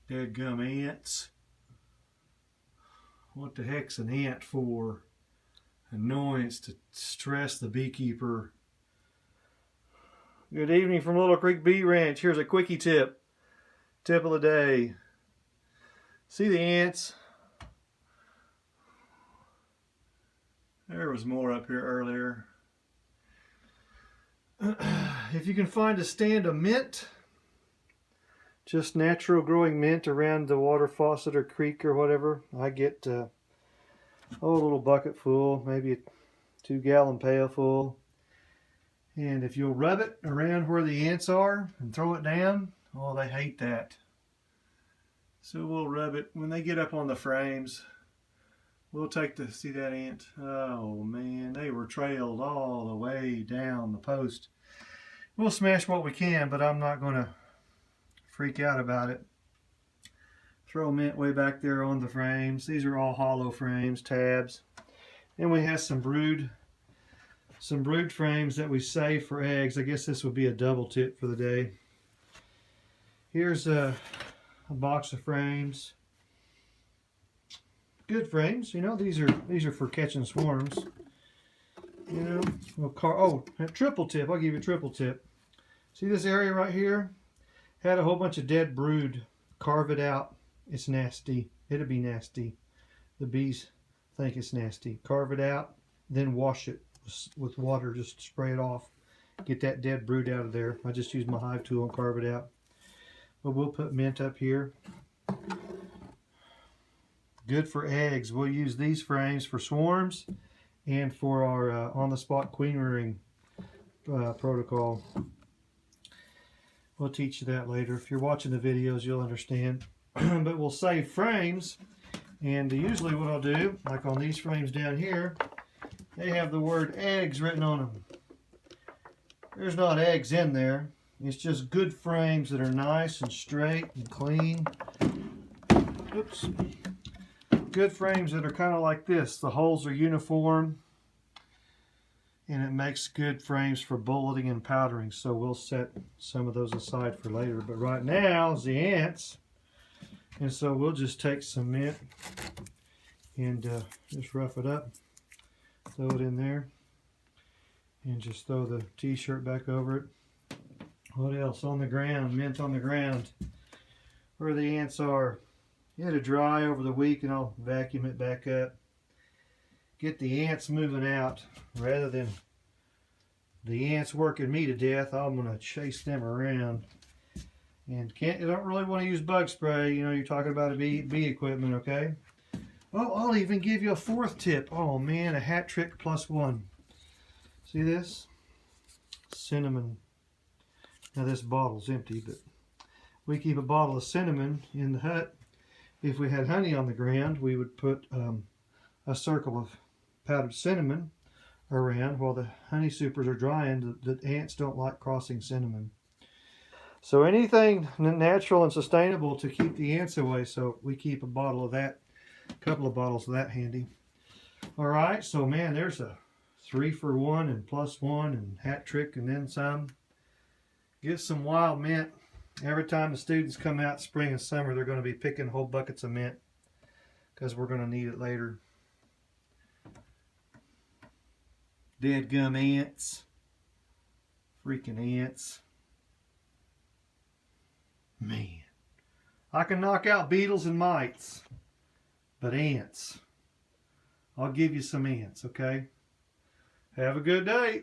Dead gum ants. What the heck's an ant for? Annoyance to stress the beekeeper. Good evening from Little Creek Bee Ranch. Here's a quickie tip. Tip of the day. See the ants? There was more up here earlier. If you can find a stand of mint, just natural growing mint around the water faucet or creek or whatever, I get a little bucket full, maybe a 2-gallon pail full. And if you'll rub it around where the ants are and throw it down, oh, they hate that. So we'll rub it when they get up on the frames. We'll take the, see that ant? Oh man, they were trailed all the way down the post. We'll smash what we can, but I'm not going to freak out about it. Throw mint way back there on the frames. These are all hollow frames, tabs. And we have some brood frames that we save for eggs. I guess this would be a double tip for the day. Here's a box of frames. Good frames, you know. These are for catching swarms. You know, triple tip. I'll give you a triple tip. See this area right here? Had a whole bunch of dead brood. Carve it out. It's nasty. It'll be nasty. The bees think it's nasty. Carve it out, then wash it with water. Just spray it off. Get that dead brood out of there. I just use my hive tool and carve it out. But we'll put mint up here. Good for eggs. We'll use these frames for swarms and for our on-the-spot queen rearing protocol. We'll teach you that later. If you're watching the videos, you'll understand. But we'll save frames, and usually what I'll do, like on these frames down here, they have the word eggs written on them. There's not eggs in there. It's just good frames that are nice and straight and clean. Oops. Good frames that are kind of like this. The holes are uniform, and it makes good frames for bulleting and powdering. So we'll set some of those aside for later. But right now is the ants, and so we'll just take some mint and just rough it up, throw it in there, and just throw the t-shirt back over it. What else? On the ground, mint on the ground where the ants are. It'll dry over the week and I'll vacuum it back up. Get the ants moving out rather than the ants working me to death. I'm going to chase them around. And you don't really want to use bug spray. You know, you're talking about a bee equipment, okay? Oh, I'll even give you a fourth tip. Oh man, a hat trick plus one. See this? Cinnamon. Now this bottle's empty, but we keep a bottle of cinnamon in the hut. If we had honey on the ground, we would put a circle of powdered cinnamon around while the honey supers are drying. The ants don't like crossing cinnamon. So anything natural and sustainable to keep the ants away. So we keep a bottle of that, a couple of bottles of that handy. All right, so man, there's a 3 for 1 and plus 1 and hat trick and then some. Get some wild mint. Every time the students come out spring and summer, they're going to be picking whole buckets of mint because we're going to need it later. Dead gum ants. Freaking ants. Man. I can knock out beetles and mites, but ants. I'll give you some ants, okay? Have a good day.